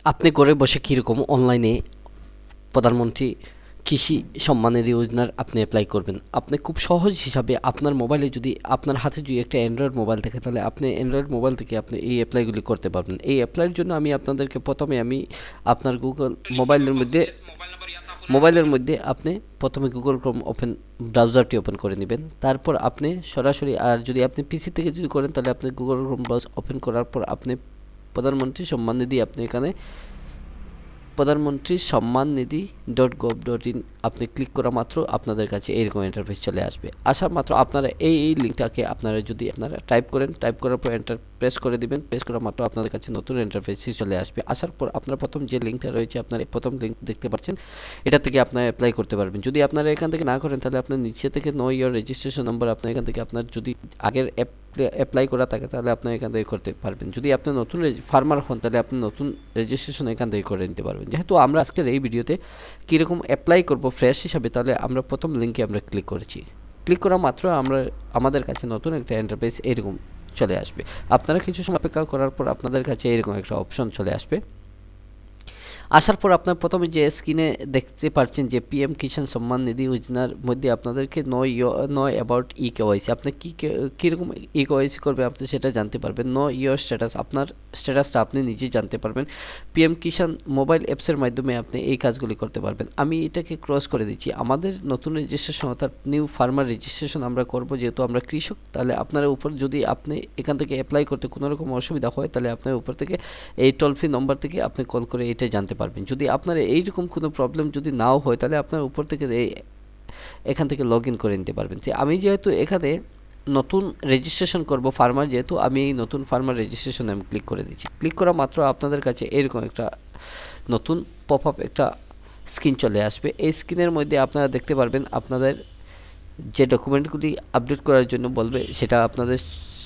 আপনি ঘরে বসে কীরকম অনলাইনে প্রধানমন্ত্রী কৃষি সম্মান নিধি যোজনার আপনি অ্যাপ্লাই করবেন। আপনি খুব সহজ হিসাবে আপনার মোবাইলে যদি আপনার হাতে যদি একটা অ্যান্ড্রয়েড মোবাইল থাকে তাহলে আপনি অ্যান্ড্রয়েড মোবাইল থেকে আপনি এই অ্যাপ্লাইগুলি করতে পারবেন। এই অ্যাপ্লাইয়ের জন্য আমি আপনাদেরকে প্রথমে আপনার গুগল মোবাইলের মধ্যে আপনি প্রথমে গুগল ক্রোম ব্রাউজারটি ওপেন করে নেবেন। তারপর আপনি সরাসরি, আর যদি আপনি পিসি থেকে যদি করেন তাহলে আপনি গুগল ক্রোম ব্রাউজার ওপেন করার পর আপনি প্রধানমন্ত্রী সম্মান নিধি আপনি এখানে প্রধানমন্ত্রী সম্মান নিধি .gov.in আপনি ক্লিক করা মাত্র আপনাদের কাছে এইরকম ইন্টারফেস চলে আসবে। আসার মাত্র আপনারা এই লিঙ্কটাকে আপনারা টাইপ করার পর এন্টার প্রেস করে দিবেন। প্রেস করা মাত্র আপনাদের কাছে নতুন ইন্টারফেসই চলে আসবে। আসার পর আপনার প্রথম যে লিঙ্কটা রয়েছে, আপনার প্রথম লিঙ্ক দেখতে পাচ্ছেন, এটা থেকে আপনারা অ্যাপ্লাই করতে পারবেন। যদি আপনারা এখান থেকে না করেন তাহলে আপনার নিচে থেকে নো ইয়োর রেজিস্ট্রেশন নাম্বার, আপনার এখান থেকে আপনার যদি আগের অ্যাপ্লাই করা থাকে তাহলে আপনি এখান থেকে করতে পারবেন। যদি আপনি নতুন ফার্মার হন তাহলে আপনি নতুন রেজিস্ট্রেশন এখান থেকে করে নিতে পারবেন। যেহেতু আমরা আজকের এই ভিডিওতে কীরকম অ্যাপ্লাই করব ফ্রেশ হিসাবে, তাহলে আমরা প্রথম লিঙ্কে আমরা ক্লিক করেছি। ক্লিক করা মাত্র আমাদের কাছে নতুন একটা ইন্টারফেস এরকম চলে আসবে। আপনারা কিছু সময় অপেক্ষা করার পর আপনাদের কাছে এরকম একটা অপশন চলে আসবে। আসার পর আপনার প্রথমে যে স্ক্রিনে দেখতে পাচ্ছেন যে পিএম কিষাণ সম্মান নিধি যোজনার মধ্যে আপনাদেরকে নো অ্যাবাউট কেওয়াইসি, আপনি কীরকম কেওয়াইসি করবে আপনি সেটা জানতে পারবেন। নো ইয়োর স্ট্যাটাস, আপনার স্ট্যাটাসটা আপনি নিজেই জানতে পারবেন। পিএম কিষাণ মোবাইল অ্যাপসের মাধ্যমে আপনি এই কাজগুলি করতে পারবেন। আমি এটাকে ক্রস করে দিচ্ছি। আমাদের নতুন রেজিস্ট্রেশন অর্থাৎ নিউ ফার্মার রেজিস্ট্রেশন আমরা করব, যেহেতু আমরা কৃষক। তাহলে আপনার উপর যদি আপনি এখান থেকে অ্যাপ্লাই করতে কোনো রকম অসুবিধা হয় তাহলে আপনার উপর থেকে এই টোল ফ্রি নম্বর থেকে আপনি কল করে এটা জানতে পারবেন। যদি আপনার এইরকম কোনো প্রবলেম যদি নাও হয় তাহলে আপনার উপর থেকে এখান থেকে লগ ইন করে নিতে পারবেন। যে আমি যেহেতু এখানে নতুন রেজিস্ট্রেশন করব ফার্মার, যেহেতু আমি এই নতুন ফার্মার রেজিস্ট্রেশন আমি ক্লিক করে দিচ্ছি। ক্লিক করা মাত্র আপনাদের কাছে এরকম একটা নতুন পপ আপ একটা স্ক্রিন চলে আসবে। এই স্ক্রিনের মধ্যে আপনারা দেখতে পারবেন আপনাদের যে ডকুমেন্টগুলি আপডেট করার জন্য বলবে সেটা আপনাদের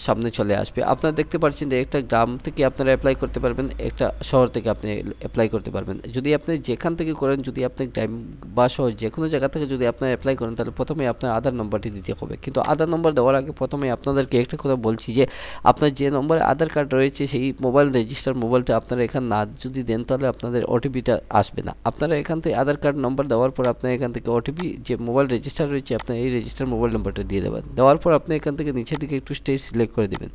সামনে চলে আসবে। আপনারা দেখতে পাচ্ছেন যে একটা গ্রাম থেকে আপনারা অ্যাপ্লাই করতে পারবেন, একটা শহর থেকে আপনি অ্যাপ্লাই করতে পারবেন। যদি আপনি যেখান থেকে করেন, যদি আপনি গ্রাম বা শহর যে কোনো জায়গা থেকে যদি আপনি অ্যাপ্লাই করেন তাহলে প্রথমে আপনার আধার নম্বরটি দিতে হবে। কিন্তু আধার নম্বর দেওয়ার আগে প্রথমে আপনাদেরকে একটা কথা বলছি যে আপনার যে নম্বরে আধার কার্ড রয়েছে সেই রেজিস্টার মোবাইলটা আপনারা এখানে না যদি দেন তাহলে আপনাদের ওটিপিটা আসবে না। আপনারা এখান থেকে আধার কার্ড নম্বর দেওয়ার পর আপনার এখান থেকে ওটিপি যে মোবাইল রেজিস্টার রয়েছে আপনার এই রেজিস্টার মোবাইল নম্বরটা দিয়ে দেবেন। দেওয়ার পর আপনি এখান থেকে নিচের দিকে একটু স্টেট সিলেক্ট করে দেবেন।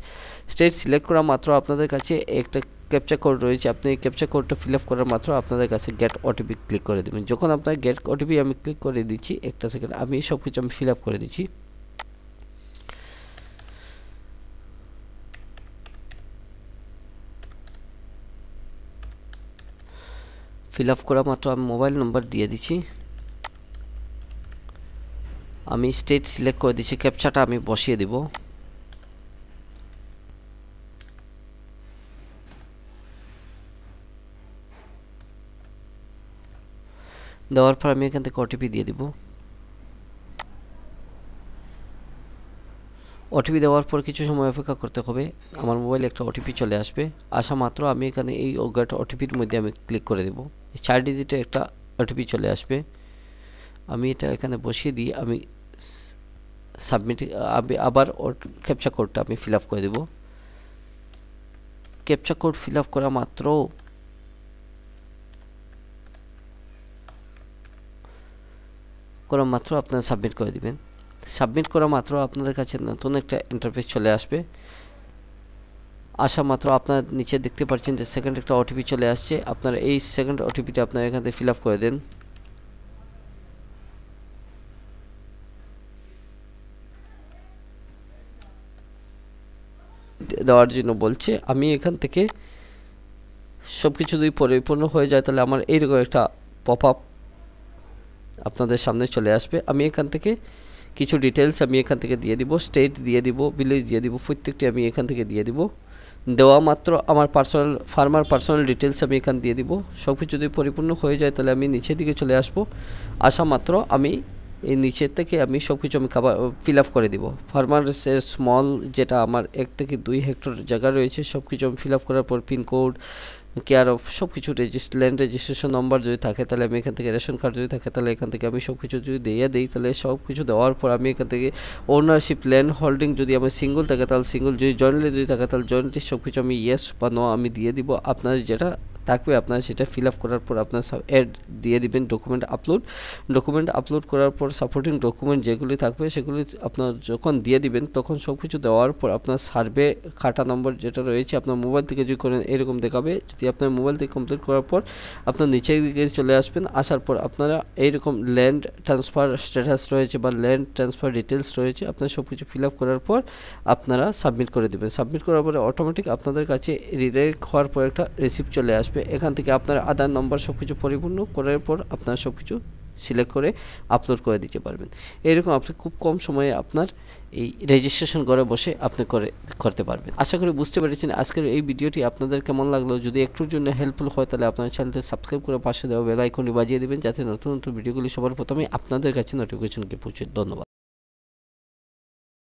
স্টেট সিলেক্ট করা মাত্র আপনাদের কাছে একটা ক্যাপচা কোড রয়েছে, আপনি এই ক্যাপচা কোডটা ফিল আপ করার মাত্র আপনাদের কাছে গেট ওটিপি ক্লিক করে দেবেন। যখন আপনার গেট ওটিপি আমি ক্লিক করে দিচ্ছি, একটা সেকেন্ড আমি সব কিছু আমি ফিল আপ করে দিচ্ছি। ফিল আপ করা মাত্র আমি মোবাইল নম্বর দিয়ে দিচ্ছি। আমি স্টেট সিলেক্ট করে দিচ্ছি, ক্যাপচাটা আমি বসিয়ে দেব। দেওয়ার পর আমি এখান থেকে ওটিপি দিয়ে দিব। ওটিপি দেওয়ার পর কিছু সময় অপেক্ষা করতে হবে। আমার মোবাইলে একটা ওটিপি চলে আসবে। আসা মাত্র আমি এখানে এই ওটিপির মধ্যে আমি ক্লিক করে দেব। 4 ডিজিটের একটা ওটিপি চলে আসবে। আমি এটা এখানে বসিয়ে দিয়ে আমি সাবমিট, আবার ক্যাপচা কোডটা আমি ফিল আপ করে দেব। ক্যাপচা কোড ফিল আপ করা মাত্র আপনারা সাবমিট করে দিবেন। সাবমিট করা মাত্র আপনাদের কাছে নতুন একটা ইন্টারফেস চলে আসবে। আসা মাত্র আপনার নিচে দেখতে পাচ্ছেন যে সেকেন্ড একটা ওটিপি চলে আসছে। আপনারা এই সেকেন্ড ওটিপিটা আপনারা এখান থেকে ফিল আপ করে দেন। দেওয়ার জন্য বলছে, আমি এখান থেকে সবকিছু যদি পরিপূর্ণ হয়ে যায় তাহলে আমার এইরকম একটা পপ আপ আপনাদের সামনে চলে আসবে। আমি এখান থেকে কিছু ডিটেলস আমি এখান থেকে দিয়ে দিব, স্টেট দিয়ে দিব, ভিলেজ দিয়ে দিব, প্রত্যেকটি আমি এখান থেকে দিয়ে দিব। দেওয়া মাত্র আমার ফার্মার পার্সোনাল ডিটেলস আমি এখান দিয়ে দিব। সব কিছু যদি পরিপূর্ণ হয়ে যায় তাহলে আমি নিচের দিকে চলে আসব। আসা মাত্র আমি এই নিচের থেকে আমি সব কিছু আমি ফিল আপ করে দিব। ফার্মার স্মল যেটা আমার 1 থেকে 2 হেক্টর জায়গা রয়েছে সব কিছু আমি ফিল আপ করার পর পিনকোড, কেয়ার অফ সব কিছু ল্যান্ড রেজিস্ট্রেশন নাম্বার যদি থাকে তাহলে আমি এখান থেকে রেশন কার্ড যদি থাকে তাহলে এখান থেকে আমি সব কিছু যদি দিয়ে দিই তাহলে সব কিছু দেওয়ার পর আমি এখান থেকে ওনারশিপ ল্যান্ড হোল্ডিং যদি আমার সিঙ্গল থাকে তাহলে সিঙ্গল, যদি জয়েন্টলি যদি থাকে তাহলে জয়েন্টলি সব কিছু আমি ইয়েস বা নো আমি দিয়ে দিব। আপনার যেটা থাকবে আপনারা সেটা ফিল আপ করার পর আপনার অ্যাড দিয়ে দিবেন ডকুমেন্ট আপলোড করার পর সাপোর্টিং ডকুমেন্ট যেগুলি থাকবে সেগুলি আপনার যখন দিয়ে দিবেন তখন সব কিছু দেওয়ার পর আপনার সার্ভে খাতা নম্বর যেটা রয়েছে আপনার মোবাইল থেকে যদি করেন এরকম দেখাবে। যদি আপনার মোবাইল থেকে কমপ্লিট করার পর আপনার নিচের দিকে চলে আসবেন, আসার পর আপনারা এইরকম ল্যান্ড ট্রান্সফার স্ট্যাটাস রয়েছে বা ল্যান্ড ট্রান্সফার ডিটেলস রয়েছে, আপনার সব কিছু ফিল আপ করার পর আপনারা সাবমিট করে দেবেন। সাবমিট করার পরে অটোমেটিক আপনাদের কাছে রিডাইরেক্ট হওয়ার পর একটা রিসিপ্ট চলে আসবে। এখান থেকে আপনার আধার নম্বর সব কিছু পরিপূর্ণ করার পর আপনারা সব কিছু সিলেক্ট করে আপলোড করে দিতে পারবেন। এরকম আপনি খুব কম সময়ে আপনার এই রেজিস্ট্রেশন করে বসে আপনি করতে পারবেন। আশা করি বুঝতে পেরেছেন আজকের এই ভিডিওটি আপনাদের কেমন লাগলো। যদি একটুর জন্য হেল্পফুল হয় তাহলে আপনার চ্যানেলটি সাবস্ক্রাইব করে পাশে দেওয়া বেল আইকনটি বাজিয়ে দেবেন যাতে নতুন নতুন ভিডিওগুলি সবার প্রথমে আপনাদের কাছে নোটিফিকেশন গিয়ে পৌঁছে। ধন্যবাদ।